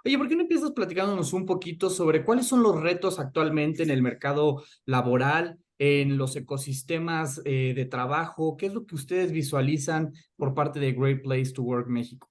Oye, ¿por qué no empiezas platicándonos un poquito sobre cuáles son los retos actualmente en el mercado laboral, en los ecosistemas de trabajo? ¿Qué es lo que ustedes visualizan por parte de Great Place to Work México?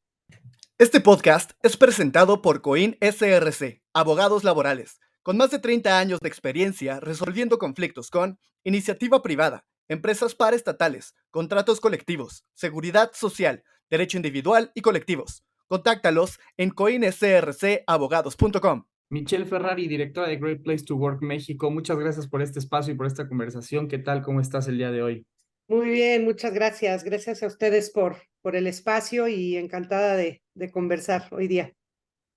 Este podcast es presentado por Coin SRC, abogados laborales, con más de 30 años de experiencia resolviendo conflictos con iniciativa privada, empresas paraestatales, contratos colectivos, seguridad social, derecho individual y colectivos. Contáctalos en coinsrcabogados.com. Michelle Ferrari, directora de Great Place to Work México, muchas gracias por este espacio y por esta conversación. ¿Qué tal? ¿Cómo estás el día de hoy? Muy bien, muchas gracias. Gracias a ustedes por el espacio y encantada de conversar hoy día.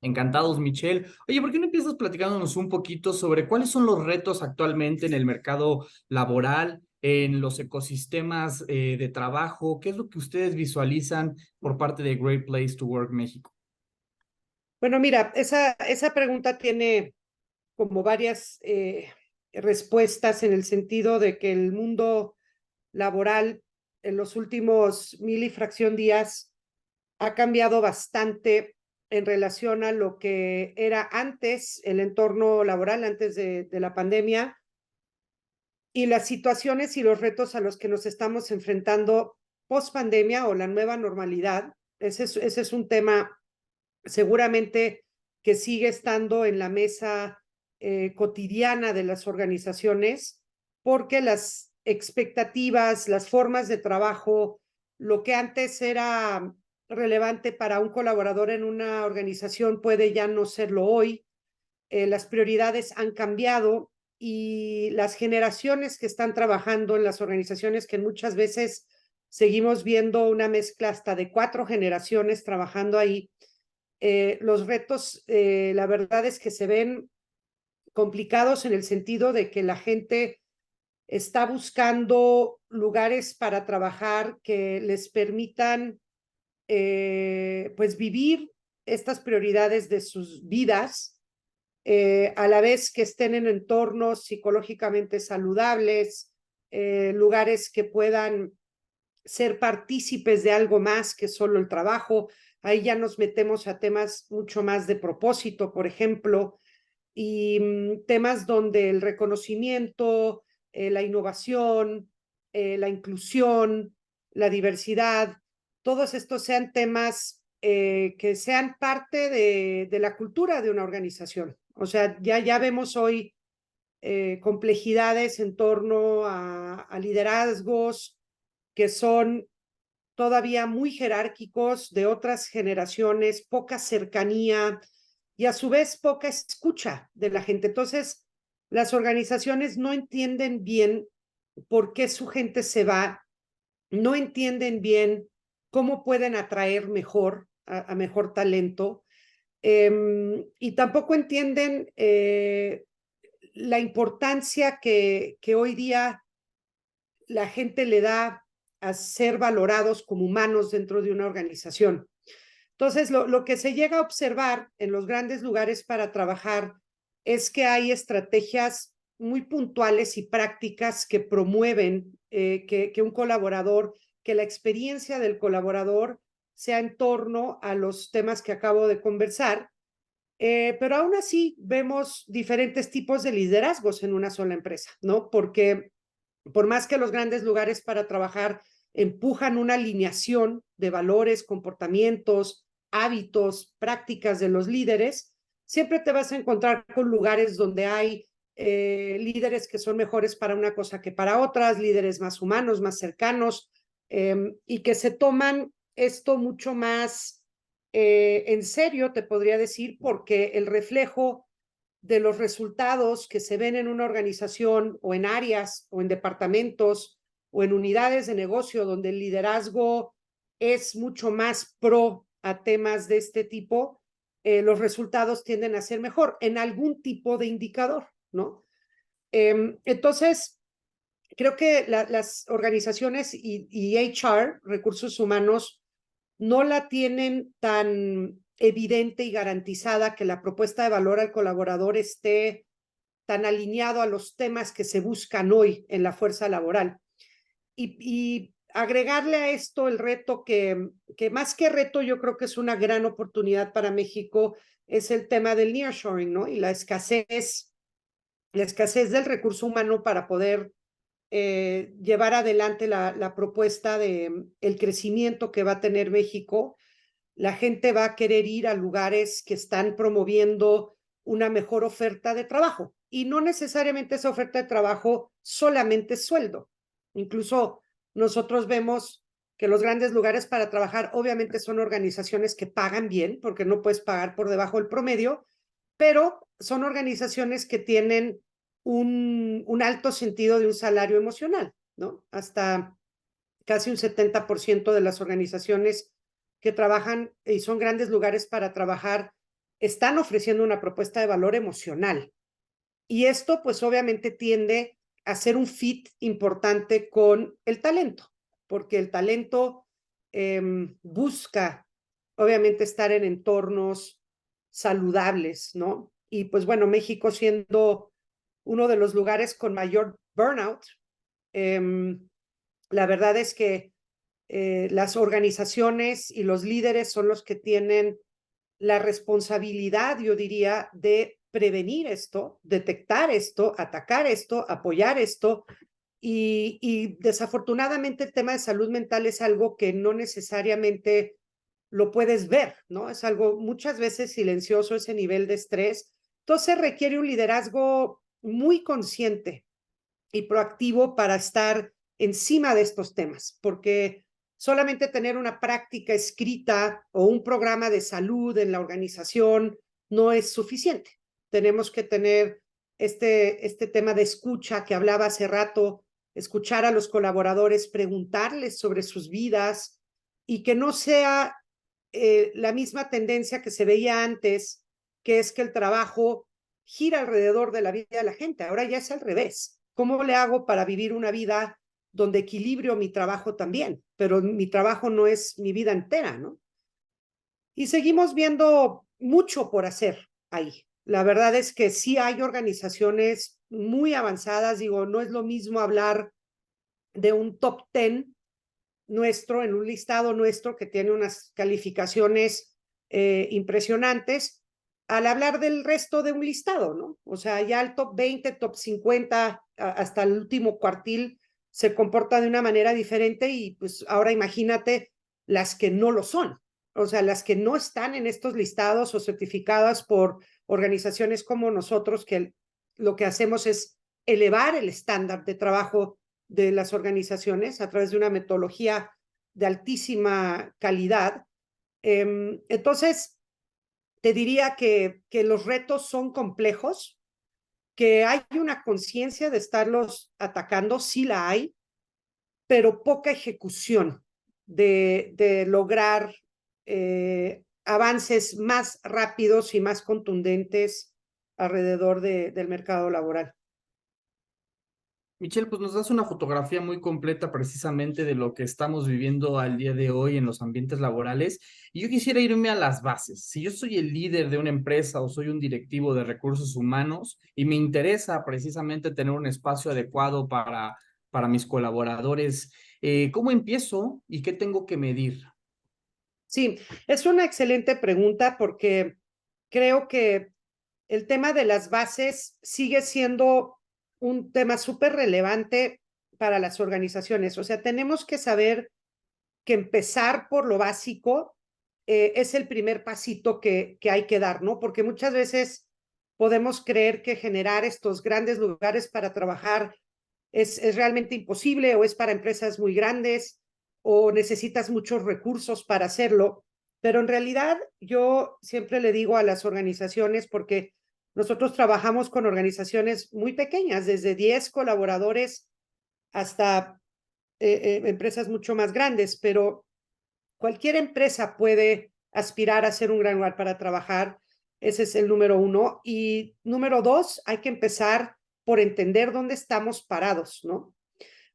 Encantados, Michelle. Oye, ¿por qué no empiezas platicándonos un poquito sobre cuáles son los retos actualmente en el mercado laboral, en los ecosistemas de trabajo? ¿Qué es lo que ustedes visualizan por parte de Great Place to Work México? Bueno, mira, esa pregunta tiene como varias respuestas en el sentido de que el mundo laboral en los últimos mil y fracción días ha cambiado bastante en relación a lo que era antes el entorno laboral, antes de la pandemia, y las situaciones y los retos a los que nos estamos enfrentando post pandemia o la nueva normalidad. Ese es un tema seguramente que sigue estando en la mesa cotidiana de las organizaciones, porque las expectativas, las formas de trabajo, lo que antes era relevante para un colaborador en una organización puede ya no serlo hoy. Las prioridades han cambiado y las generaciones que están trabajando en las organizaciones, que muchas veces seguimos viendo una mezcla hasta de 4 generaciones trabajando ahí, los retos, la verdad es que se ven complicados en el sentido de que la gente está buscando lugares para trabajar que les permitan pues vivir estas prioridades de sus vidas, a la vez que estén en entornos psicológicamente saludables, lugares que puedan ser partícipes de algo más que solo el trabajo. Ahí ya nos metemos a temas mucho más de propósito, por ejemplo, y temas donde el reconocimiento, la innovación, la inclusión, la diversidad, todos estos sean temas que sean parte de la cultura de una organización. O sea, ya vemos hoy complejidades en torno a liderazgos que son todavía muy jerárquicos de otras generaciones, poca cercanía y a su vez poca escucha de la gente. Entonces, las organizaciones no entienden bien por qué su gente se va, no entienden bien cómo pueden atraer mejor a mejor talento, y tampoco entienden la importancia que hoy día la gente le da a ser valorados como humanos dentro de una organización. Entonces, lo que se llega a observar en los grandes lugares para trabajar es que hay estrategias muy puntuales y prácticas que promueven que un colaborador, que la experiencia del colaborador sea en torno a los temas que acabo de conversar, pero aún así vemos diferentes tipos de liderazgos en una sola empresa, ¿no? Porque por más que los grandes lugares para trabajar empujan una alineación de valores, comportamientos, hábitos, prácticas de los líderes, siempre te vas a encontrar con lugares donde hay líderes que son mejores para una cosa que para otras, líderes más humanos, más cercanos, y que se toman esto mucho más en serio, te podría decir, porque el reflejo de los resultados que se ven en una organización o en áreas o en departamentos o en unidades de negocio donde el liderazgo es mucho más pro a temas de este tipo, los resultados tienden a ser mejor en algún tipo de indicador, ¿no? Entonces, creo que las organizaciones y HR, recursos humanos, no la tienen tan evidente y garantizada que la propuesta de valor al colaborador esté tan alineado a los temas que se buscan hoy en la fuerza laboral. Y agregarle a esto el reto que más que reto yo creo que es una gran oportunidad para México, es el tema del nearshoring, ¿no? Y la escasez del recurso humano para poder llevar adelante la propuesta de el crecimiento que va a tener México. La gente va a querer ir a lugares que están promoviendo una mejor oferta de trabajo. Y no necesariamente esa oferta de trabajo solamente es sueldo. Incluso nosotros vemos que los grandes lugares para trabajar obviamente son organizaciones que pagan bien, porque no puedes pagar por debajo del promedio, pero son organizaciones que tienen un alto sentido de un salario emocional, ¿no? Hasta casi un 70% de las organizaciones que trabajan y son grandes lugares para trabajar están ofreciendo una propuesta de valor emocional. Y esto pues obviamente tiende a ser un fit importante con el talento, porque el talento busca obviamente estar en entornos saludables, ¿no? Y pues bueno, México siendo uno de los lugares con mayor burnout, la verdad es que las organizaciones y los líderes son los que tienen la responsabilidad, yo diría, de prevenir esto, detectar esto, atacar esto, apoyar esto. Y desafortunadamente el tema de salud mental es algo que no necesariamente lo puedes ver, ¿no? Es algo muchas veces silencioso, ese nivel de estrés. Entonces requiere un liderazgo muy consciente y proactivo para estar encima de estos temas, porque solamente tener una práctica escrita o un programa de salud en la organización no es suficiente. Tenemos que tener este tema de escucha que hablaba hace rato, escuchar a los colaboradores, preguntarles sobre sus vidas y que no sea la misma tendencia que se veía antes, que es que el trabajo gira alrededor de la vida de la gente. Ahora ya es al revés. ¿Cómo le hago para vivir una vida donde equilibrio mi trabajo también? Pero mi trabajo no es mi vida entera, ¿no? Y seguimos viendo mucho por hacer ahí. La verdad es que sí hay organizaciones muy avanzadas, digo, no es lo mismo hablar de un top 10 nuestro, en un listado nuestro que tiene unas calificaciones impresionantes, al hablar del resto de un listado, ¿no? O sea, ya el top 20, top 50, hasta el último cuartil se comporta de una manera diferente y pues ahora imagínate las que no lo son. O sea, las que no están en estos listados o certificadas por organizaciones como nosotros, que lo que hacemos es elevar el estándar de trabajo de las organizaciones a través de una metodología de altísima calidad. Entonces, te diría que los retos son complejos, que hay una conciencia de estarlos atacando, sí la hay, pero poca ejecución de lograr avances más rápidos y más contundentes alrededor del mercado laboral. Michelle, pues nos das una fotografía muy completa precisamente de lo que estamos viviendo al día de hoy en los ambientes laborales. Y yo quisiera irme a las bases. Si yo soy el líder de una empresa o soy un directivo de recursos humanos y me interesa precisamente tener un espacio adecuado para mis colaboradores, ¿cómo empiezo y qué tengo que medir? Sí, es una excelente pregunta porque creo que el tema de las bases sigue siendo un tema súper relevante para las organizaciones. O sea, tenemos que saber que empezar por lo básico es el primer pasito que hay que dar, ¿no? Porque muchas veces podemos creer que generar estos grandes lugares para trabajar es realmente imposible o es para empresas muy grandes o necesitas muchos recursos para hacerlo. Pero en realidad yo siempre le digo a las organizaciones, porque nosotros trabajamos con organizaciones muy pequeñas, desde 10 colaboradores hasta empresas mucho más grandes, pero cualquier empresa puede aspirar a ser un gran lugar para trabajar. Ese es el número uno. Y número dos, hay que empezar por entender dónde estamos parados, ¿no?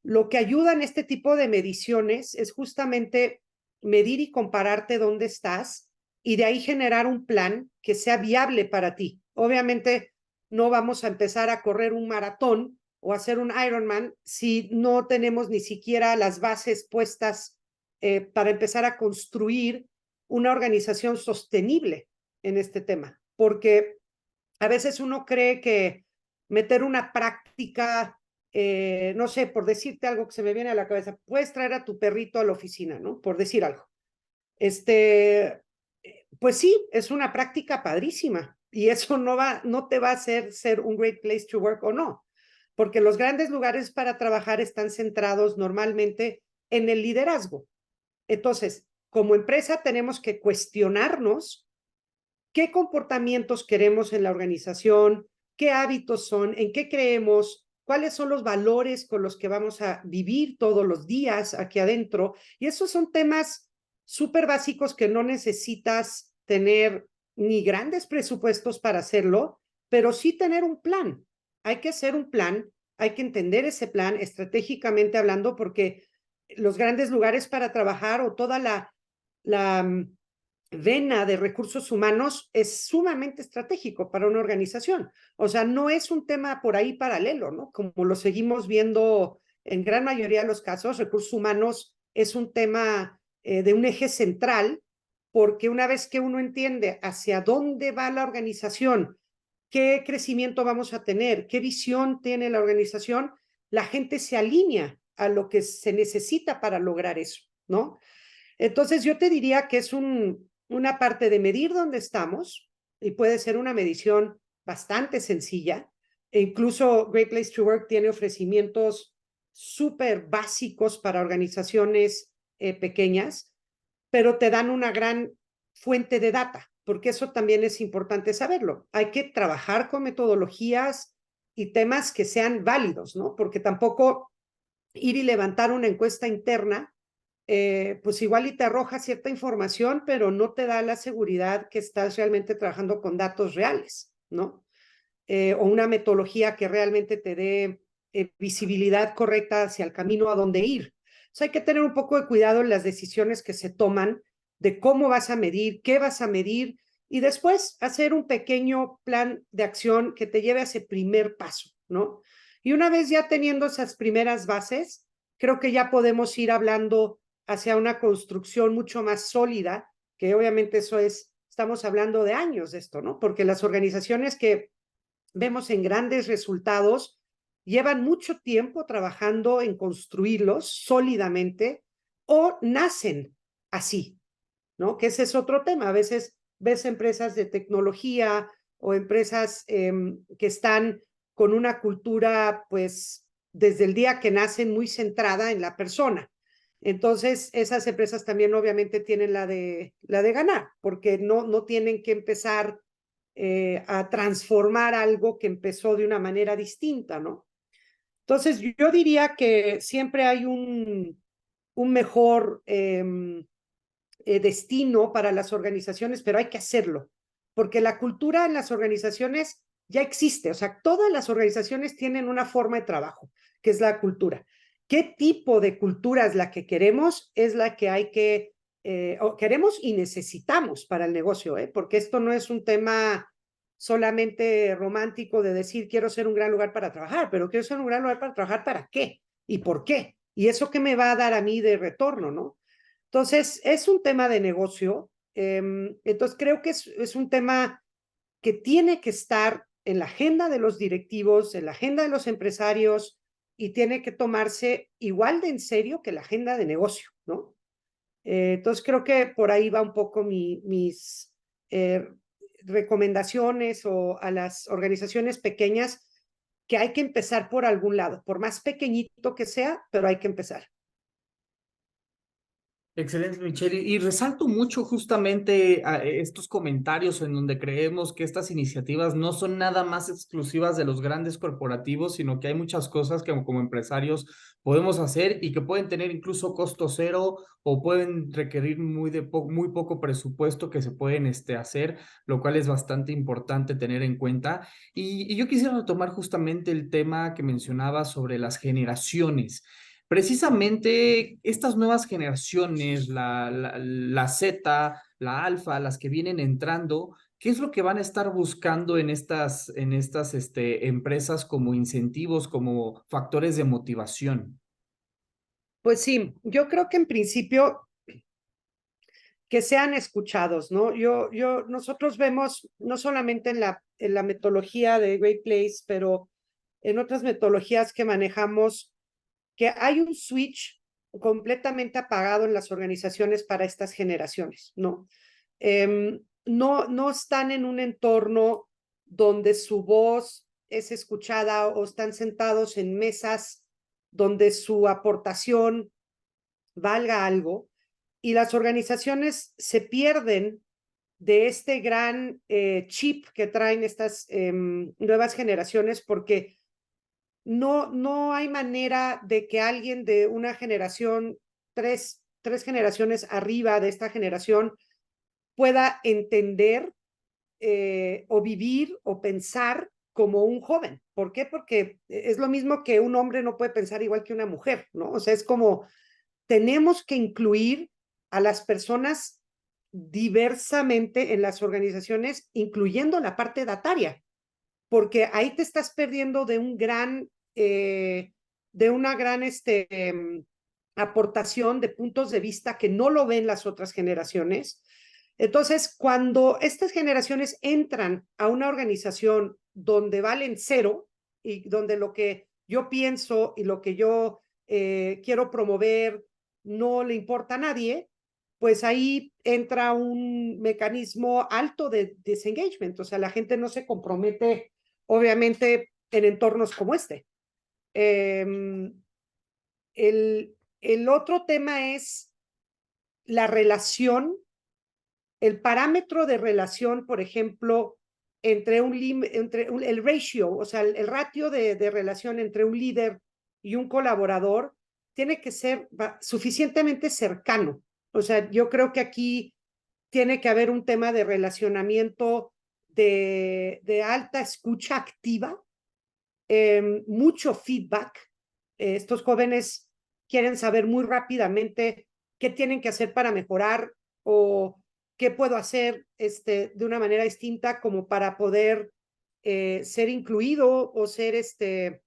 Lo que ayuda en este tipo de mediciones es justamente medir y compararte dónde estás y de ahí generar un plan que sea viable para ti. Obviamente no vamos a empezar a correr un maratón o hacer un Ironman si no tenemos ni siquiera las bases puestas para empezar a construir una organización sostenible en este tema? Porque a veces uno cree que meter una práctica, no sé, por decirte algo que se me viene a la cabeza, puedes traer a tu perrito a la oficina, ¿no? Por decir algo. Pues sí, es una práctica padrísima y eso no te va a hacer ser un great place to work o no, porque los grandes lugares para trabajar están centrados normalmente en el liderazgo. Entonces, como empresa tenemos que cuestionarnos qué comportamientos queremos en la organización, qué hábitos son, en qué creemos, cuáles son los valores con los que vamos a vivir todos los días aquí adentro. Y esos son temas súper básicos que no necesitas tener ni grandes presupuestos para hacerlo, pero sí tener un plan. Hay que hacer un plan, hay que entender ese plan estratégicamente hablando, porque los grandes lugares para trabajar o toda la vena de recursos humanos es sumamente estratégico para una organización. O sea, no es un tema por ahí paralelo, ¿no? Como lo seguimos viendo en gran mayoría de los casos, recursos humanos es un tema de un eje central, porque una vez que uno entiende hacia dónde va la organización, qué crecimiento vamos a tener, qué visión tiene la organización, la gente se alinea a lo que se necesita para lograr eso, ¿no? Entonces yo te diría que es una parte de medir dónde estamos y puede ser una medición bastante sencilla. E incluso Great Place to Work tiene ofrecimientos súper básicos para organizaciones pequeñas, pero te dan una gran fuente de data, porque eso también es importante saberlo. Hay que trabajar con metodologías y temas que sean válidos, ¿no? Porque tampoco ir y levantar una encuesta interna pues igual y te arroja cierta información, pero no te da la seguridad que estás realmente trabajando con datos reales, ¿no? O una metodología que realmente te dé visibilidad correcta hacia el camino a dónde ir. Entonces hay que tener un poco de cuidado en las decisiones que se toman, de cómo vas a medir, qué vas a medir, y después hacer un pequeño plan de acción que te lleve a ese primer paso, ¿no? Y una vez ya teniendo esas primeras bases, creo que ya podemos ir hablando hacia una construcción mucho más sólida, que obviamente eso es, estamos hablando de años de esto, ¿no? Porque las organizaciones que vemos en grandes resultados llevan mucho tiempo trabajando en construirlos sólidamente o nacen así, ¿no? Que ese es otro tema. A veces ves empresas de tecnología o empresas que están con una cultura, pues, desde el día que nacen muy centrada en la persona. Entonces, esas empresas también obviamente tienen la de ganar, porque no tienen que empezar a transformar algo que empezó de una manera distinta, ¿no? Entonces, yo diría que siempre hay un mejor destino para las organizaciones, pero hay que hacerlo, porque la cultura en las organizaciones ya existe, o sea, todas las organizaciones tienen una forma de trabajo, que es la cultura. ¿Qué tipo de cultura es la que queremos? Es la que hay que, queremos y necesitamos para el negocio, porque esto no es un tema solamente romántico de decir quiero ser un gran lugar para trabajar, pero quiero ser un gran lugar para trabajar, ¿para qué? ¿Y por qué? ¿Y eso qué me va a dar a mí de retorno, no? Entonces, es un tema de negocio. Entonces, creo que es un tema que tiene que estar en la agenda de los directivos, en la agenda de los empresarios y tiene que tomarse igual de en serio que la agenda de negocio, ¿no? Entonces, creo que por ahí va un poco mis recomendaciones o a las organizaciones pequeñas que hay que empezar por algún lado, por más pequeñito que sea, pero hay que empezar. Excelente, Michelle. Y resalto mucho justamente estos comentarios en donde creemos que estas iniciativas no son nada más exclusivas de los grandes corporativos, sino que hay muchas cosas que como empresarios podemos hacer y que pueden tener incluso costo cero o pueden requerir muy poco presupuesto que se pueden hacer, lo cual es bastante importante tener en cuenta. Y yo quisiera retomar justamente el tema que mencionaba sobre las generaciones. Precisamente estas nuevas generaciones, la Z, la alfa, las que vienen entrando, ¿Qué es lo que van a estar buscando en estas empresas como incentivos, como factores de motivación? Pues sí, yo creo que en principio que sean escuchados, ¿no? Nosotros vemos, no solamente en la metodología de Great Place, pero en otras metodologías que manejamos, que hay un switch completamente apagado en las organizaciones para estas generaciones, ¿no? No están en un entorno donde su voz es escuchada o están sentados en mesas donde su aportación valga algo, y las organizaciones se pierden de este gran chip que traen estas nuevas generaciones, porque no hay manera de que alguien de una generación, tres generaciones arriba de esta generación, pueda entender o vivir o pensar como un joven. ¿Por qué? Porque es lo mismo que un hombre no puede pensar igual que una mujer, ¿no? O sea, es como tenemos que incluir a las personas diversamente en las organizaciones, incluyendo la parte dataria, porque ahí te estás perdiendo de un gran, de una gran aportación de puntos de vista que no lo ven las otras generaciones. Entonces, cuando estas generaciones entran a una organización donde valen cero y donde lo que yo pienso y lo que yo quiero promover no le importa a nadie, pues ahí entra un mecanismo alto de disengagement, o sea, la gente no se compromete, obviamente, en entornos como este. El otro tema es la relación, el parámetro de relación, por ejemplo, el ratio, o sea, el ratio de relación entre un líder y un colaborador tiene que ser suficientemente cercano. O sea, yo creo que aquí tiene que haber un tema de relacionamiento de alta escucha activa, mucho feedback. Estos jóvenes quieren saber muy rápidamente qué tienen que hacer para mejorar o qué puedo hacer de una manera distinta como para poder ser incluido o ser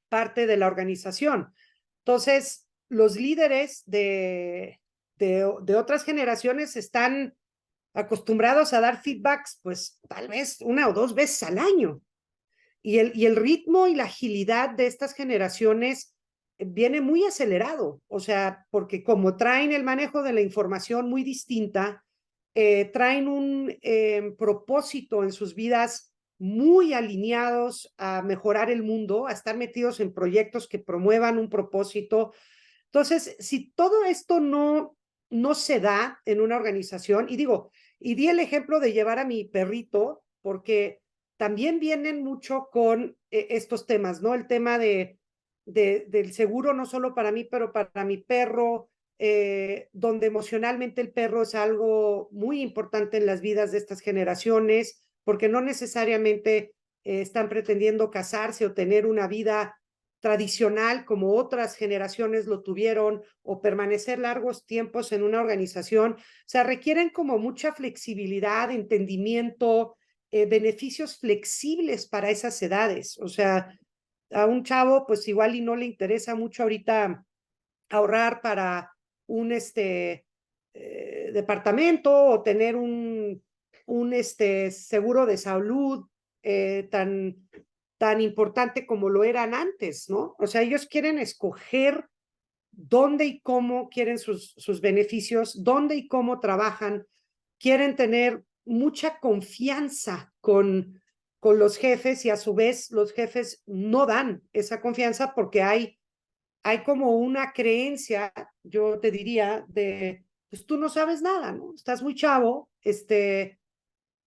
parte de la organización. Entonces, los líderes de otras generaciones están acostumbrados a dar feedbacks, pues tal vez una o dos veces al año. Y el ritmo y la agilidad de estas generaciones viene muy acelerado, o sea, porque como traen el manejo de la información muy distinta, traen un propósito en sus vidas muy alineados a mejorar el mundo, a estar metidos en proyectos que promuevan un propósito. Entonces, si todo esto no se da en una organización, y digo, y di el ejemplo de llevar a mi perrito, porque también vienen mucho con estos temas, ¿no? El tema del seguro, no solo para mí, pero para mi perro, donde emocionalmente el perro es algo muy importante en las vidas de estas generaciones, porque no necesariamente están pretendiendo casarse o tener una vida tradicional como otras generaciones lo tuvieron o permanecer largos tiempos en una organización. O sea, requieren como mucha flexibilidad, entendimiento, beneficios flexibles para esas edades. O sea, a un chavo pues igual y no le interesa mucho ahorita ahorrar para un departamento o tener un seguro de salud tan importante como lo eran antes, ¿no? O sea, ellos quieren escoger dónde y cómo quieren sus beneficios, dónde y cómo trabajan, quieren tener mucha confianza con los jefes y a su vez los jefes no dan esa confianza porque hay como una creencia, yo te diría, de, pues tú no sabes nada, ¿no? Estás muy chavo,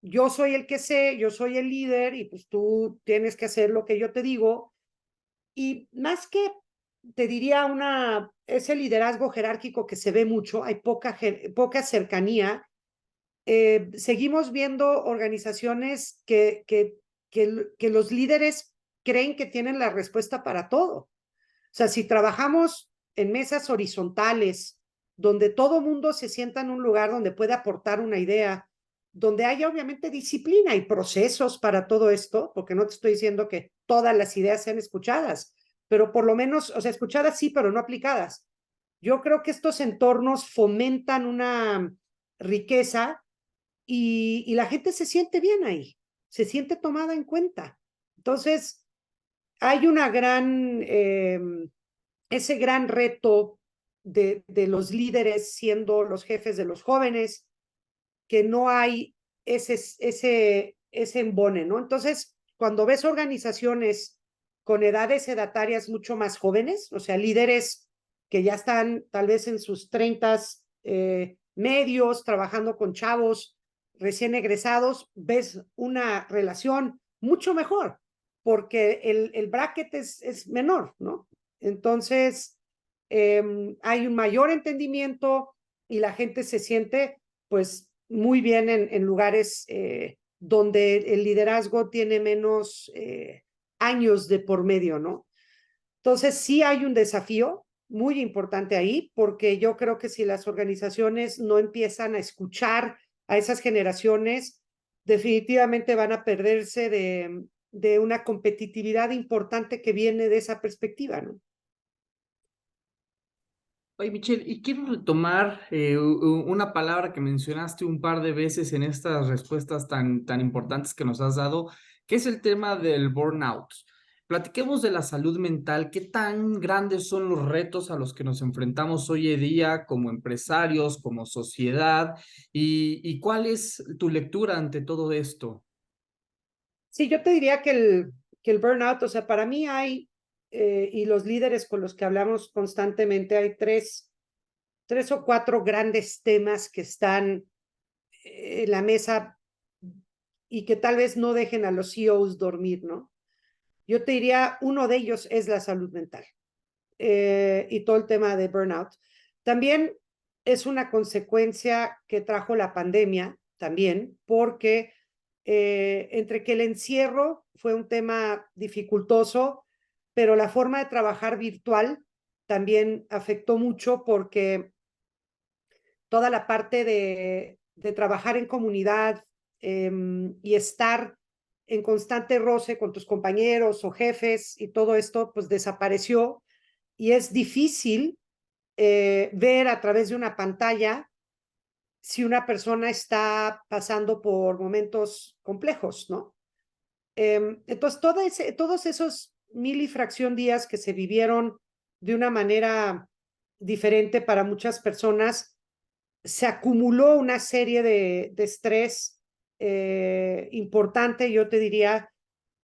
yo soy el que sé, yo soy el líder y pues tú tienes que hacer lo que yo te digo. Y más que, te diría, ese liderazgo jerárquico que se ve mucho, hay poca cercanía. Seguimos viendo organizaciones que los líderes creen que tienen la respuesta para todo. O sea, si trabajamos en mesas horizontales, donde todo mundo se sienta en un lugar donde puede aportar una idea, donde haya obviamente disciplina y procesos para todo esto, porque no te estoy diciendo que todas las ideas sean escuchadas, pero por lo menos, o sea, escuchadas sí, pero no aplicadas. Yo creo que estos entornos fomentan una riqueza y la gente se siente bien ahí, se siente tomada en cuenta. Entonces, hay una ese gran reto de los líderes siendo los jefes de los jóvenes, que no hay ese embone, ¿no? Entonces, cuando ves organizaciones con edades edatarias mucho más jóvenes, o sea, líderes que ya están tal vez en sus 30 medios, trabajando con chavos recién egresados, ves una relación mucho mejor, porque el bracket es menor, ¿no? Entonces, hay un mayor entendimiento y la gente se siente, pues, muy bien en lugares donde el liderazgo tiene menos años de por medio, ¿no? Entonces, sí hay un desafío muy importante ahí, porque yo creo que si las organizaciones no empiezan a escuchar a esas generaciones, definitivamente van a perderse de una competitividad importante que viene de esa perspectiva, ¿no? Oye, Michelle, y quiero retomar una palabra que mencionaste un par de veces en estas respuestas tan importantes que nos has dado, que es el tema del burnout. Platiquemos de la salud mental. ¿Qué tan grandes son los retos a los que nos enfrentamos hoy en día como empresarios, como sociedad? ¿Y cuál es tu lectura ante todo esto? Sí, yo te diría que el burnout, o sea, para mí hay, y los líderes con los que hablamos constantemente, hay tres o cuatro grandes temas que están en la mesa y que tal vez no dejen a los CEOs dormir, ¿no? Yo te diría, uno de ellos es la salud mental y todo el tema de burnout. También es una consecuencia que trajo la pandemia, también, porque entre que el encierro fue un tema dificultoso, pero la forma de trabajar virtual también afectó mucho porque toda la parte de trabajar en comunidad y estar en constante roce con tus compañeros o jefes y todo esto, pues desapareció y es difícil ver a través de una pantalla si una persona está pasando por momentos complejos, ¿no? Entonces, todos esos mil y fracción días que se vivieron de una manera diferente para muchas personas, se acumuló una serie de estrés importante, yo te diría,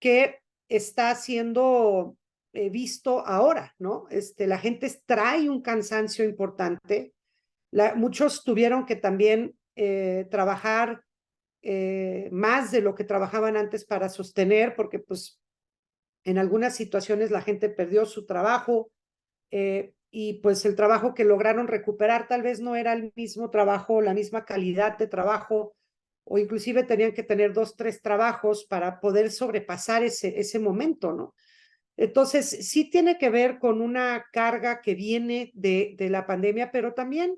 que está siendo visto ahora, ¿no? La gente trae un cansancio importante. Muchos tuvieron que también trabajar más de lo que trabajaban antes para sostener, porque pues en algunas situaciones la gente perdió su trabajo y pues el trabajo que lograron recuperar tal vez no era el mismo trabajo, la misma calidad de trabajo, o inclusive tenían que tener 2, 3 trabajos para poder sobrepasar ese momento, ¿no? Entonces, sí tiene que ver con una carga que viene de la pandemia, pero también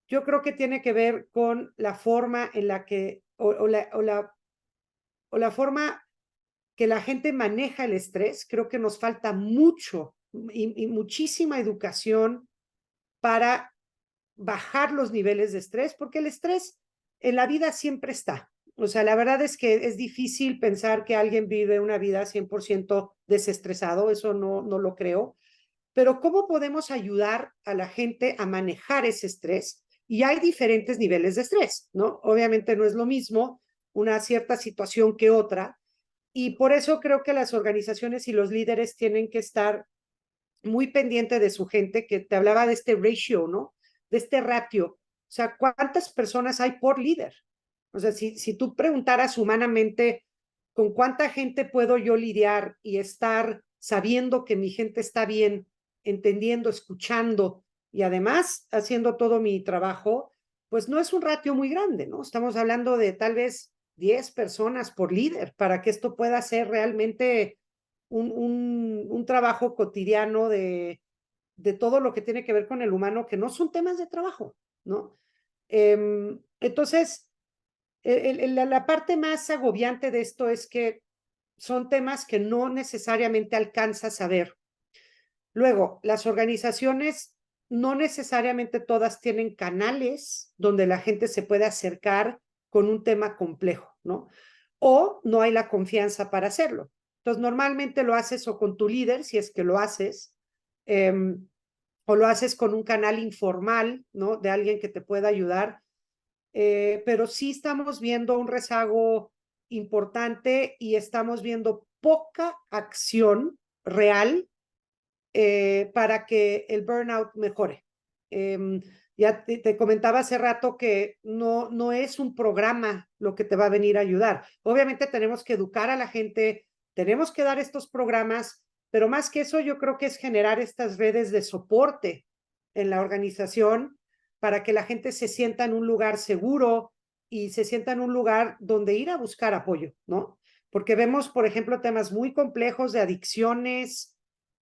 yo creo que tiene que ver con la forma en la que, o la forma que la gente maneja el estrés. Creo que nos falta mucho y muchísima educación para bajar los niveles de estrés, porque el estrés en la vida siempre está. O sea, la verdad es que es difícil pensar que alguien vive una vida 100% desestresado, eso no lo creo. Pero ¿cómo podemos ayudar a la gente a manejar ese estrés? Y hay diferentes niveles de estrés, ¿no? Obviamente no es lo mismo una cierta situación que otra, y por eso creo que las organizaciones y los líderes tienen que estar muy pendiente de su gente, que te hablaba de este ratio, ¿no? De este ratio. O sea, ¿cuántas personas hay por líder? O sea, si tú preguntaras humanamente con cuánta gente puedo yo lidiar y estar sabiendo que mi gente está bien, entendiendo, escuchando y además haciendo todo mi trabajo, pues no es un ratio muy grande, ¿no? Estamos hablando de tal vez 10 personas por líder para que esto pueda ser realmente un trabajo cotidiano de todo lo que tiene que ver con el humano, que no son temas de trabajo, ¿no? Entonces, La parte más agobiante de esto es que son temas que no necesariamente alcanzas a ver. Luego, las organizaciones no necesariamente todas tienen canales donde la gente se puede acercar con un tema complejo, ¿no? O no hay la confianza para hacerlo. Entonces, normalmente lo haces o con tu líder, si es que lo haces, eh, o lo haces con un canal informal, ¿no? De alguien que te pueda ayudar. Pero sí estamos viendo un rezago importante y estamos viendo poca acción real para que el burnout mejore. Ya te comentaba hace rato que no es un programa lo que te va a venir a ayudar. Obviamente tenemos que educar a la gente, tenemos que dar estos programas, pero más que eso yo creo que es generar estas redes de soporte en la organización para que la gente se sienta en un lugar seguro y se sienta en un lugar donde ir a buscar apoyo, ¿no? Porque vemos, por ejemplo, temas muy complejos de adicciones,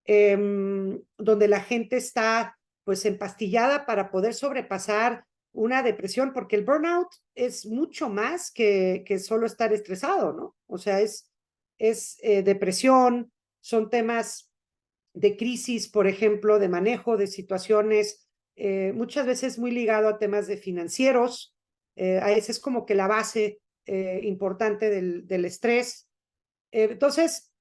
donde la gente está pues empastillada para poder sobrepasar una depresión, porque el burnout es mucho más que solo estar estresado, ¿no? O sea, es depresión, son temas de crisis, por ejemplo, de manejo de situaciones, muchas veces muy ligado a temas de financieros, a veces es como que la base importante del estrés. Entonces,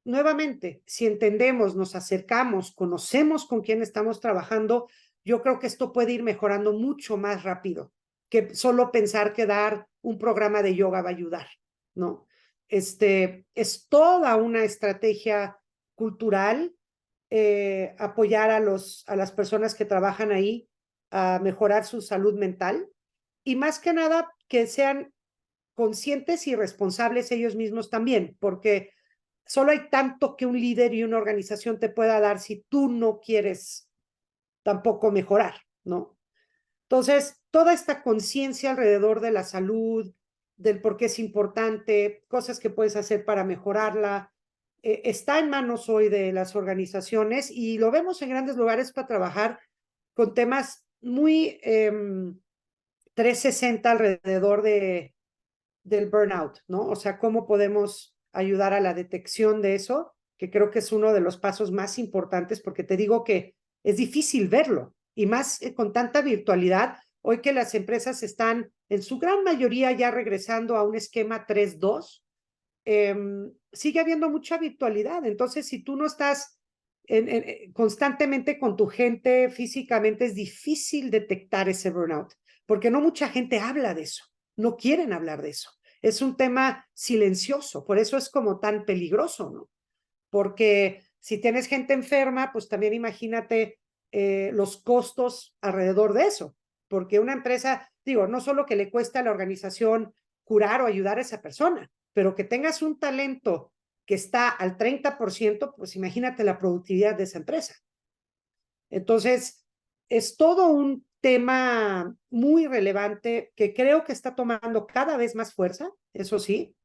nuevamente, si entendemos, nos acercamos, conocemos con quién estamos trabajando, yo creo que esto puede ir mejorando mucho más rápido que solo pensar que dar un programa de yoga va a ayudar, ¿no? Es toda una estrategia cultural apoyar a las personas que trabajan ahí a mejorar su salud mental y más que nada que sean conscientes y responsables ellos mismos también, porque solo hay tanto que un líder y una organización te pueda dar si tú no quieres tampoco mejorar, ¿no? Entonces, toda esta conciencia alrededor de la salud, del por qué es importante, cosas que puedes hacer para mejorarla, está en manos hoy de las organizaciones y lo vemos en grandes lugares para trabajar con temas muy 360 alrededor del burnout, ¿no? O sea, cómo podemos ayudar a la detección de eso, que creo que es uno de los pasos más importantes, porque te digo que es difícil verlo, y más con tanta virtualidad, hoy que las empresas están en su gran mayoría ya regresando a un esquema 3-2, sigue habiendo mucha virtualidad, entonces si tú no estás constantemente con tu gente físicamente, es difícil detectar ese burnout, porque no mucha gente habla de eso, no quieren hablar de eso. Es un tema silencioso, por eso es como tan peligroso, ¿no? Porque si tienes gente enferma, pues también imagínate los costos alrededor de eso, porque una empresa, digo, no solo que le cuesta a la organización curar o ayudar a esa persona, pero que tengas un talento que está al 30%, pues imagínate la productividad de esa empresa. Entonces, es todo un tema muy relevante que creo que está tomando cada vez más fuerza, eso sí,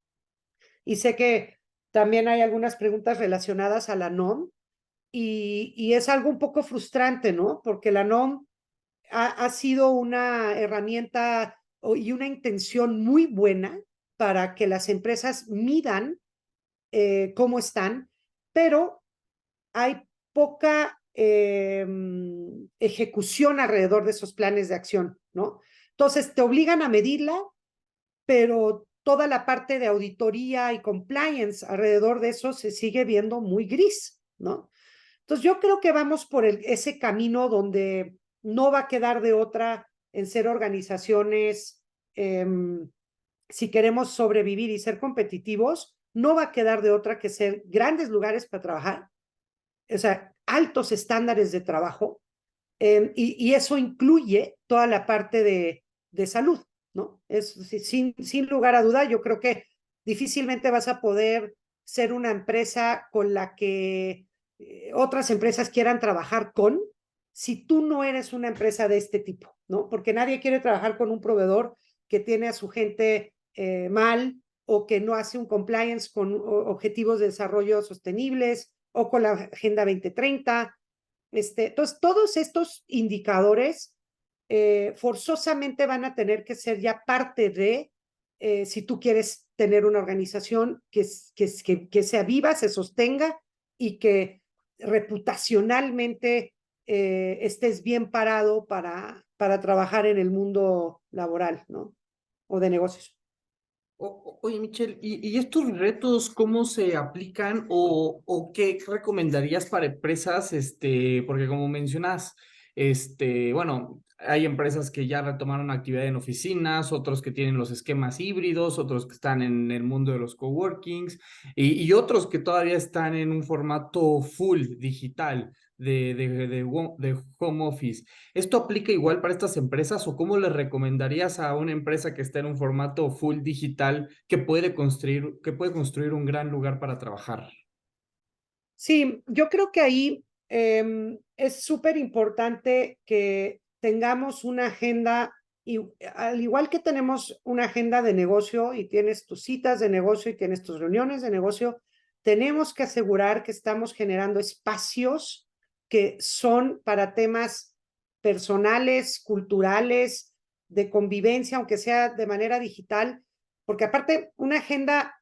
y sé que también hay algunas preguntas relacionadas a la NOM y es algo un poco frustrante, ¿no? Porque la NOM ha sido una herramienta y una intención muy buena para que las empresas midan cómo están, pero hay poca ejecución alrededor de esos planes de acción, ¿no? Entonces te obligan a medirla, pero toda la parte de auditoría y compliance alrededor de eso se sigue viendo muy gris, ¿no? Entonces yo creo que vamos por ese camino donde no va a quedar de otra en ser organizaciones, si queremos sobrevivir y ser competitivos, no va a quedar de otra que ser grandes lugares para trabajar, o sea, altos estándares de trabajo, y eso incluye toda la parte de salud, ¿no? Sin lugar a duda, yo creo que difícilmente vas a poder ser una empresa con la que otras empresas quieran trabajar con si tú no eres una empresa de este tipo, ¿no? Porque nadie quiere trabajar con un proveedor que tiene a su gente mal o que no hace un compliance con objetivos de desarrollo sostenibles o con la Agenda 2030. Entonces, todos estos indicadores forzosamente van a tener que ser ya parte de si tú quieres tener una organización que sea viva, se sostenga y que reputacionalmente estés bien parado para trabajar en el mundo laboral, ¿no? O de negocios. Oye, Michelle, ¿y estos retos cómo se aplican o qué recomendarías para empresas? Porque como mencionas, bueno, hay empresas que ya retomaron actividad en oficinas, otros que tienen los esquemas híbridos, otros que están en el mundo de los coworkings y otros que todavía están en un formato full digital de home office. ¿Esto aplica igual para estas empresas o cómo le recomendarías a una empresa que está en un formato full digital que puede construir un gran lugar para trabajar? Sí, yo creo que ahí es súper importante que tengamos una agenda, y al igual que tenemos una agenda de negocio y tienes tus citas de negocio y tienes tus reuniones de negocio, tenemos que asegurar que estamos generando espacios que son para temas personales, culturales, de convivencia, aunque sea de manera digital, porque aparte una agenda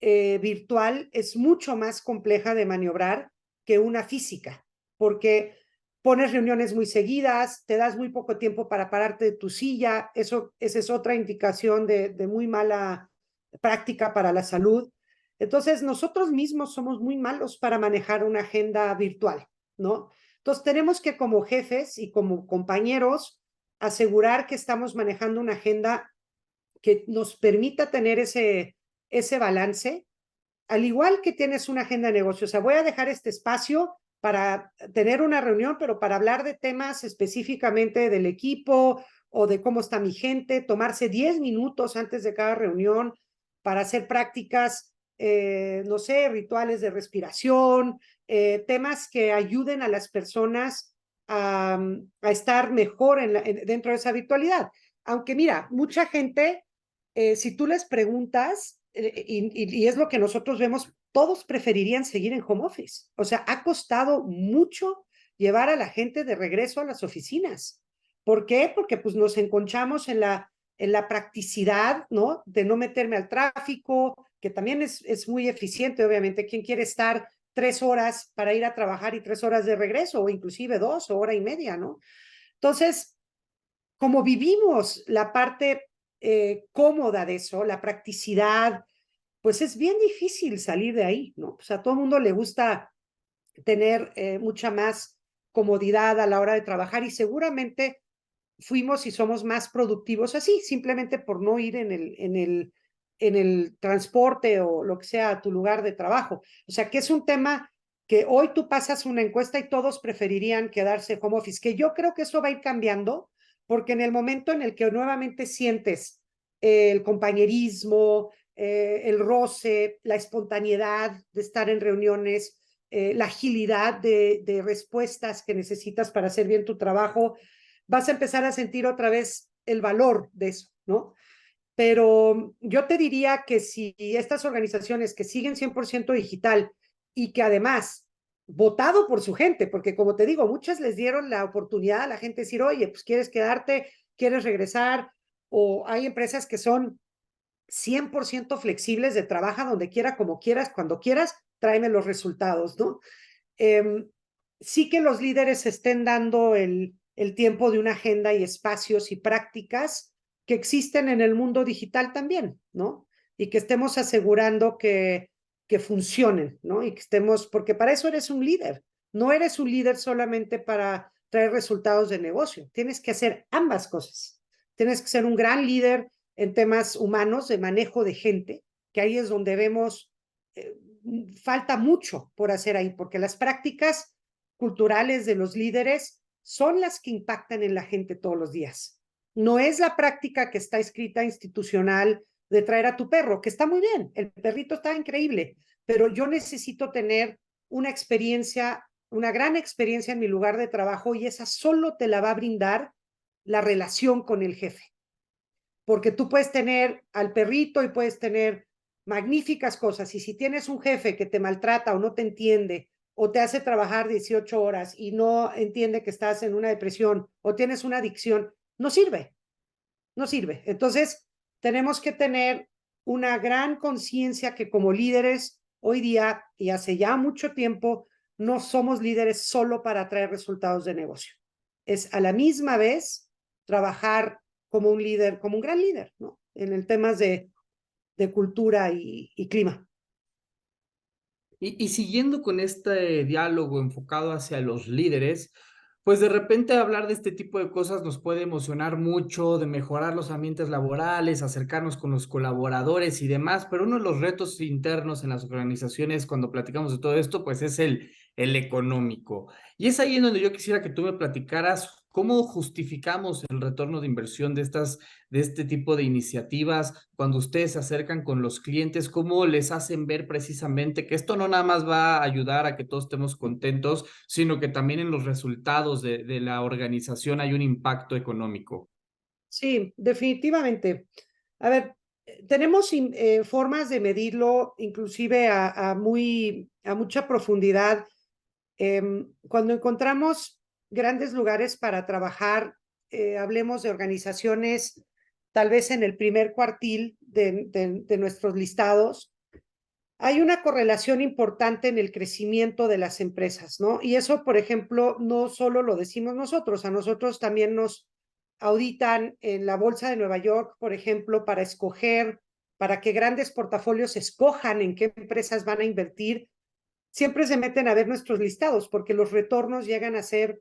virtual es mucho más compleja de maniobrar que una física, porque pones reuniones muy seguidas, te das muy poco tiempo para pararte de tu silla, esa es otra indicación de muy mala práctica para la salud. Entonces, nosotros mismos somos muy malos para manejar una agenda virtual, ¿no? Entonces, tenemos que como jefes y como compañeros asegurar que estamos manejando una agenda que nos permita tener ese balance, al igual que tienes una agenda de negocio. O sea, voy a dejar este espacio para tener una reunión, pero para hablar de temas específicamente del equipo o de cómo está mi gente, tomarse 10 minutos antes de cada reunión para hacer prácticas, no sé, rituales de respiración, temas que ayuden a las personas a estar mejor dentro de esa virtualidad. Aunque mira, mucha gente, si tú les preguntas, y es lo que nosotros vemos, todos preferirían seguir en home office. O sea, ha costado mucho llevar a la gente de regreso a las oficinas. ¿Por qué? Porque pues nos encontramos en la practicidad, ¿no? De no meterme al tráfico, que también es muy eficiente, obviamente. ¿Quién quiere estar 3 horas para ir a trabajar y 3 horas de regreso, o inclusive 2 o 1 hora y media, ¿no? Entonces, como vivimos la parte cómoda de eso, la practicidad, pues es bien difícil salir de ahí, ¿no? O sea, a todo el mundo le gusta tener mucha más comodidad a la hora de trabajar y seguramente fuimos y somos más productivos así, simplemente por no ir en el transporte o lo que sea a tu lugar de trabajo. O sea, que es un tema que hoy tú pasas una encuesta y todos preferirían quedarse home office, que yo creo que eso va a ir cambiando, porque en el momento en el que nuevamente sientes el compañerismo, el roce, la espontaneidad de estar en reuniones, la agilidad de respuestas que necesitas para hacer bien tu trabajo, vas a empezar a sentir otra vez el valor de eso, ¿no? Pero yo te diría que si estas organizaciones que siguen 100% digital y que además votado por su gente, porque como te digo, muchas les dieron la oportunidad a la gente de decir, oye, pues quieres quedarte, quieres regresar, o hay empresas que son 100% flexibles de trabaja donde quiera, como quieras, cuando quieras, tráeme los resultados, ¿no? Eh, sí que los líderes estén dando el tiempo de una agenda y espacios y prácticas que existen en el mundo digital también, ¿no? Y que estemos asegurando que funcionen, ¿no? Y que estemos, porque para eso eres un líder, no eres un líder solamente para traer resultados de negocio, tienes que hacer ambas cosas. Tienes que ser un gran líder en temas humanos, de manejo de gente, que ahí es donde vemos falta mucho por hacer ahí, porque las prácticas culturales de los líderes son las que impactan en la gente todos los días. No es la práctica que está escrita institucional de traer a tu perro, que está muy bien, el perrito está increíble, pero yo necesito tener una experiencia, una gran experiencia en mi lugar de trabajo y esa solo te la va a brindar la relación con el jefe. Porque tú puedes tener al perrito y puedes tener magníficas cosas. Y si tienes un jefe que te maltrata o no te entiende o te hace trabajar 18 horas y no entiende que estás en una depresión o tienes una adicción, no sirve, no sirve. Entonces, tenemos que tener una gran conciencia que como líderes hoy día y hace ya mucho tiempo no somos líderes solo para traer resultados de negocio. Es a la misma vez trabajar como un líder, como un gran líder, ¿no? En el temas de cultura y clima. Y siguiendo con este diálogo enfocado hacia los líderes, pues de repente hablar de este tipo de cosas nos puede emocionar mucho, de mejorar los ambientes laborales, acercarnos con los colaboradores y demás, pero uno de los retos internos en las organizaciones cuando platicamos de todo esto, pues es el económico. Y es ahí en donde yo quisiera que tú me platicaras cómo justificamos el retorno de inversión de este tipo de iniciativas, cuando ustedes se acercan con los clientes, cómo les hacen ver precisamente que esto no nada más va a ayudar a que todos estemos contentos, sino que también en los resultados de la organización hay un impacto económico. Sí, definitivamente. A ver, tenemos formas de medirlo, inclusive a mucha profundidad. Cuando encontramos grandes lugares para trabajar, hablemos de organizaciones, tal vez en el primer cuartil de nuestros listados, hay una correlación importante en el crecimiento de las empresas, ¿no? Y eso, por ejemplo, no solo lo decimos nosotros, a nosotros también nos auditan en la Bolsa de Nueva York, por ejemplo, para escoger, para que grandes portafolios escojan en qué empresas van a invertir. Siempre se meten a ver nuestros listados porque los retornos llegan a ser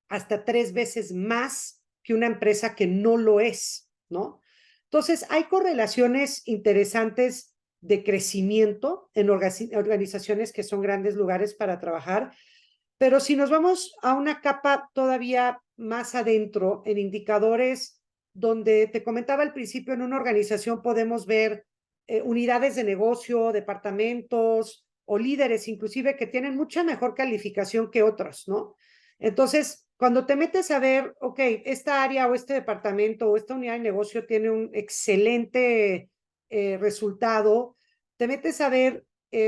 hasta 3 veces más que una empresa que no lo es, ¿no? Entonces, hay correlaciones interesantes de crecimiento en organizaciones que son grandes lugares para trabajar, pero si nos vamos a una capa todavía más adentro, en indicadores donde te comentaba al principio, en una organización podemos ver unidades de negocio, departamentos o líderes inclusive que tienen mucha mejor calificación que otros, ¿no? Entonces, cuando te metes a ver, ok, esta área o este departamento o esta unidad de negocio tiene un excelente resultado, te metes a ver,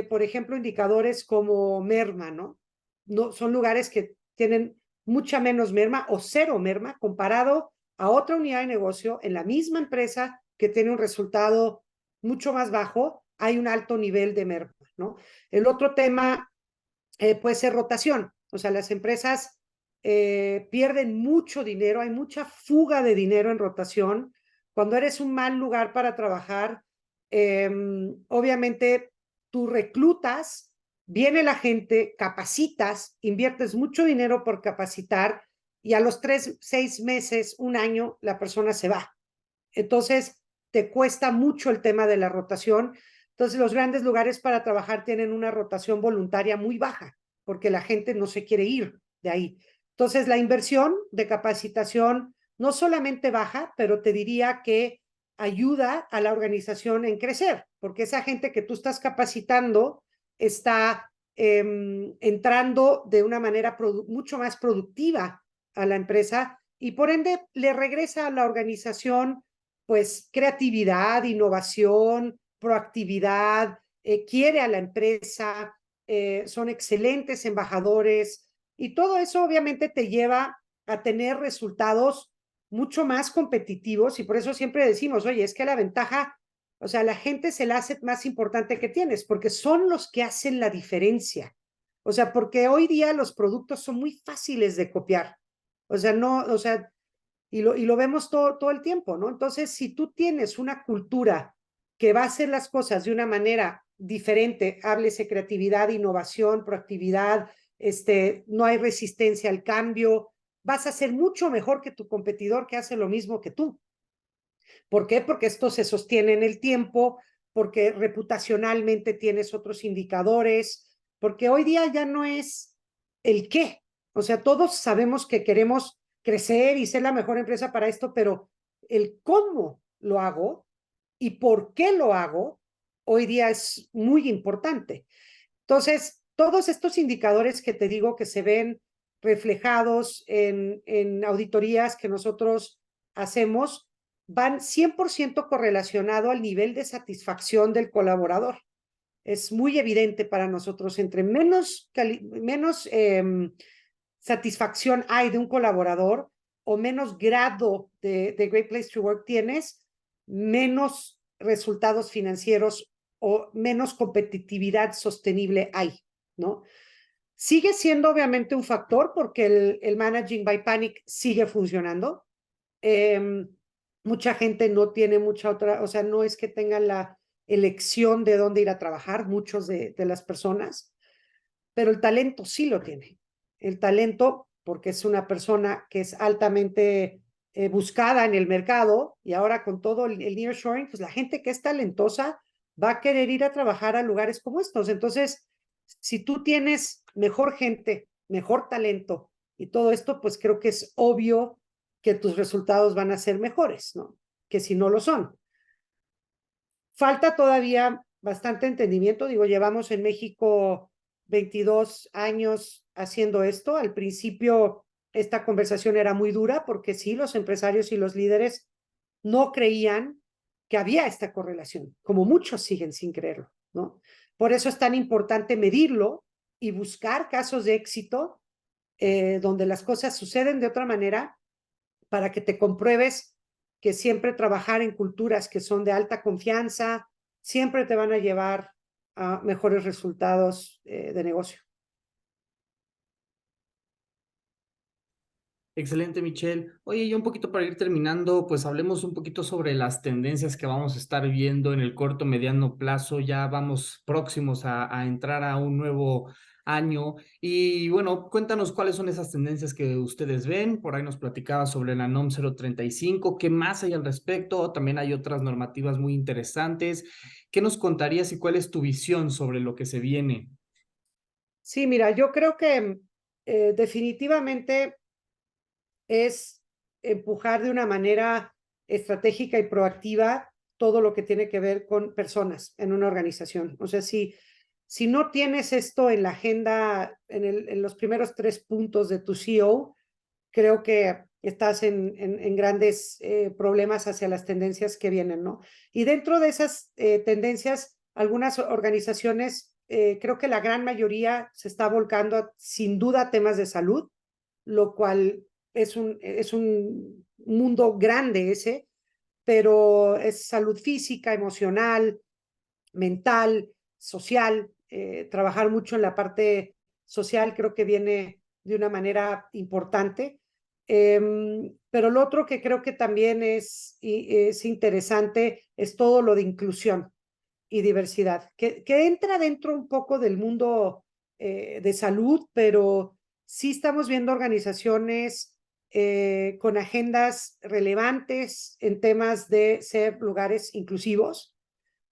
por ejemplo, indicadores como merma, ¿no? No, son lugares que tienen mucha menos merma o cero merma comparado a otra unidad de negocio en la misma empresa que tiene un resultado mucho más bajo, hay un alto nivel de merma, ¿no? El otro tema puede ser rotación, o sea, las empresas pierden mucho dinero, hay mucha fuga de dinero en rotación. Cuando eres un mal lugar para trabajar, obviamente tú reclutas, viene la gente, capacitas, inviertes mucho dinero por capacitar y a los 6 meses, un año, la persona se va. Entonces, te cuesta mucho el tema de la rotación. Entonces, los grandes lugares para trabajar tienen una rotación voluntaria muy baja, porque la gente no se quiere ir de ahí. Entonces, la inversión de capacitación no solamente baja, pero te diría que ayuda a la organización en crecer, porque esa gente que tú estás capacitando está entrando de una manera mucho más productiva a la empresa y por ende le regresa a la organización pues creatividad, innovación, proactividad, quiere a la empresa, son excelentes embajadores y todo eso obviamente te lleva a tener resultados mucho más competitivos y por eso siempre decimos, oye, es que la ventaja, o sea, la gente es el asset más importante que tienes porque son los que hacen la diferencia. O sea, porque hoy día los productos son muy fáciles de copiar. O sea, no, o sea, y lo vemos todo el tiempo, ¿no? Entonces, si tú tienes una cultura que va a hacer las cosas de una manera diferente, háblese creatividad, innovación, proactividad, no hay resistencia al cambio, vas a ser mucho mejor que tu competidor que hace lo mismo que tú. ¿Por qué? Porque esto se sostiene en el tiempo, porque reputacionalmente tienes otros indicadores, porque hoy día ya no es el qué. O sea, todos sabemos que queremos crecer y ser la mejor empresa para esto, pero el cómo lo hago y por qué lo hago hoy día es muy importante. Entonces, todos estos indicadores que te digo que se ven reflejados en auditorías que nosotros hacemos van 100% correlacionado al nivel de satisfacción del colaborador. Es muy evidente para nosotros, entre menos satisfacción hay de un colaborador o menos grado de Great Place to Work tienes, menos resultados financieros o menos competitividad sostenible hay, ¿no? Sigue siendo obviamente un factor porque el Managing by Panic sigue funcionando. Mucha gente no tiene mucha otra, o sea, no es que tengan la elección de dónde ir a trabajar, muchos de las personas, pero el talento sí lo tiene. El talento, porque es una persona que es altamente buscada en el mercado y ahora con todo el nearshoring, pues la gente que es talentosa va a querer ir a trabajar a lugares como estos. Entonces, si tú tienes mejor gente, mejor talento y todo esto, pues creo que es obvio que tus resultados van a ser mejores, ¿no? Que si no lo son. Falta todavía bastante entendimiento, digo, llevamos en México 22 años haciendo esto. Al principio esta conversación era muy dura porque sí, los empresarios y los líderes no creían que había esta correlación, como muchos siguen sin creerlo, ¿no? Por eso es tan importante medirlo y buscar casos de éxito donde las cosas suceden de otra manera para que te compruebes que siempre trabajar en culturas que son de alta confianza siempre te van a llevar a mejores resultados de negocio. Excelente, Michelle. Oye, y un poquito para ir terminando, pues hablemos un poquito sobre las tendencias que vamos a estar viendo en el corto, mediano plazo. Ya vamos próximos a entrar a un nuevo año. Y bueno, cuéntanos cuáles son esas tendencias que ustedes ven. Por ahí nos platicaba sobre la NOM 035. ¿Qué más hay al respecto? También hay otras normativas muy interesantes. ¿Qué nos contarías y cuál es tu visión sobre lo que se viene? Sí, mira, yo creo que definitivamente es empujar de una manera estratégica y proactiva todo lo que tiene que ver con personas en una organización. O sea, si no tienes esto en la agenda, en los primeros 3 puntos de tu CEO, creo que estás en grandes problemas hacia las tendencias que vienen, ¿no? Y dentro de esas tendencias, algunas organizaciones, creo que la gran mayoría se está volcando sin duda a temas de salud, lo cual es un mundo grande ese, pero es salud física, emocional, mental, social, trabajar mucho en la parte social creo que viene de una manera importante. Pero lo otro que creo que también es interesante es todo lo de inclusión y diversidad, que entra dentro un poco del mundo de salud, pero sí estamos viendo organizaciones con agendas relevantes en temas de ser lugares inclusivos.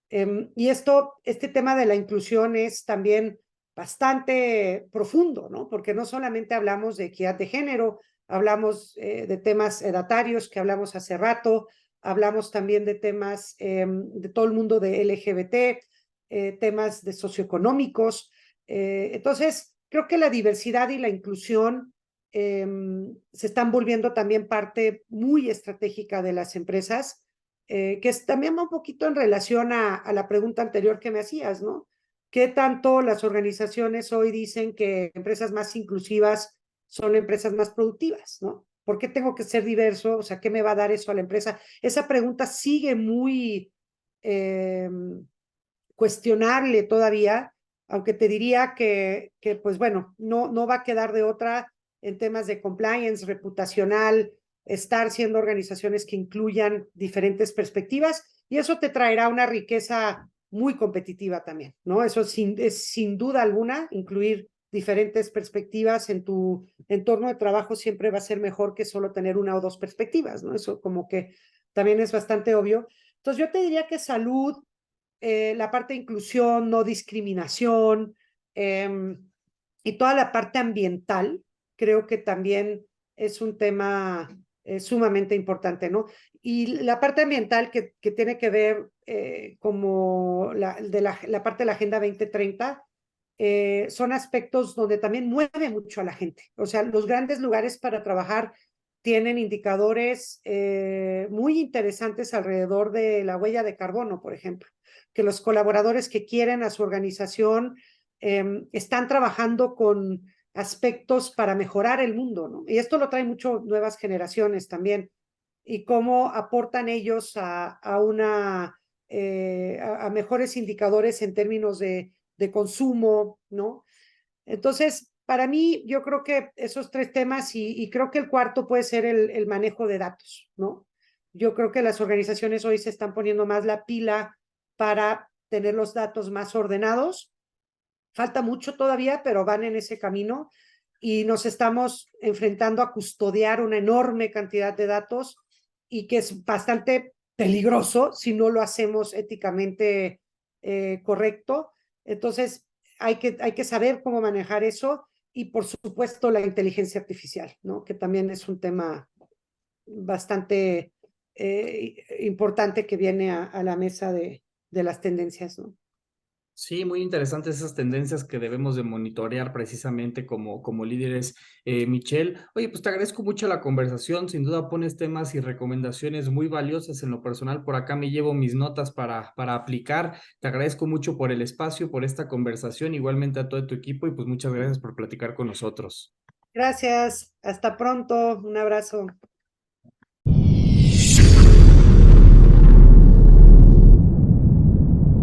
Y este tema de la inclusión es también bastante profundo, ¿no? Porque no solamente hablamos de equidad de género, hablamos de temas edatarios que hablamos hace rato, hablamos también de temas de todo el mundo de LGBT, temas de socioeconómicos. Entonces, creo que la diversidad y la inclusión se están volviendo también parte muy estratégica de las empresas, que también va un poquito en relación a la pregunta anterior que me hacías, ¿no? ¿Qué tanto las organizaciones hoy dicen que empresas más inclusivas son empresas más productivas, ¿no? ¿Por qué tengo que ser diverso? O sea, ¿qué me va a dar eso a la empresa? Esa pregunta sigue muy cuestionable todavía, aunque te diría que pues bueno, no va a quedar de otra en temas de compliance, reputacional, estar siendo organizaciones que incluyan diferentes perspectivas y eso te traerá una riqueza muy competitiva también, ¿no? Eso es sin duda alguna, incluir diferentes perspectivas en tu entorno de trabajo siempre va a ser mejor que solo tener una o dos perspectivas, ¿no? Eso como que también es bastante obvio. Entonces yo te diría que salud, la parte de inclusión, no discriminación y toda la parte ambiental, creo que también es un tema sumamente importante, ¿no? Y la parte ambiental que tiene que ver como la parte de la Agenda 2030, son aspectos donde también mueve mucho a la gente. O sea, los grandes lugares para trabajar tienen indicadores muy interesantes alrededor de la huella de carbono, por ejemplo, que los colaboradores que quieren a su organización están trabajando con aspectos para mejorar el mundo, ¿no? Y esto lo trae mucho nuevas generaciones también. y cómo aportan ellos a mejores indicadores en términos de consumo, ¿no? Entonces, para mí, yo creo que esos tres temas y creo que el cuarto puede ser el manejo de datos, ¿no? Yo creo que las organizaciones hoy se están poniendo más la pila para tener los datos más ordenados. Falta mucho todavía, pero van en ese camino y nos estamos enfrentando a custodiar una enorme cantidad de datos y que es bastante peligroso si no lo hacemos éticamente correcto. Entonces, hay que saber cómo manejar eso y, por supuesto, la inteligencia artificial, ¿no? Que también es un tema bastante importante que viene a la mesa de las tendencias, ¿no? Sí, muy interesantes esas tendencias que debemos de monitorear precisamente como líderes, Michelle. Oye, pues te agradezco mucho la conversación, sin duda pones temas y recomendaciones muy valiosas en lo personal. Por acá me llevo mis notas para aplicar. Te agradezco mucho por el espacio, por esta conversación, igualmente a todo tu equipo y pues muchas gracias por platicar con nosotros. Gracias, hasta pronto, un abrazo.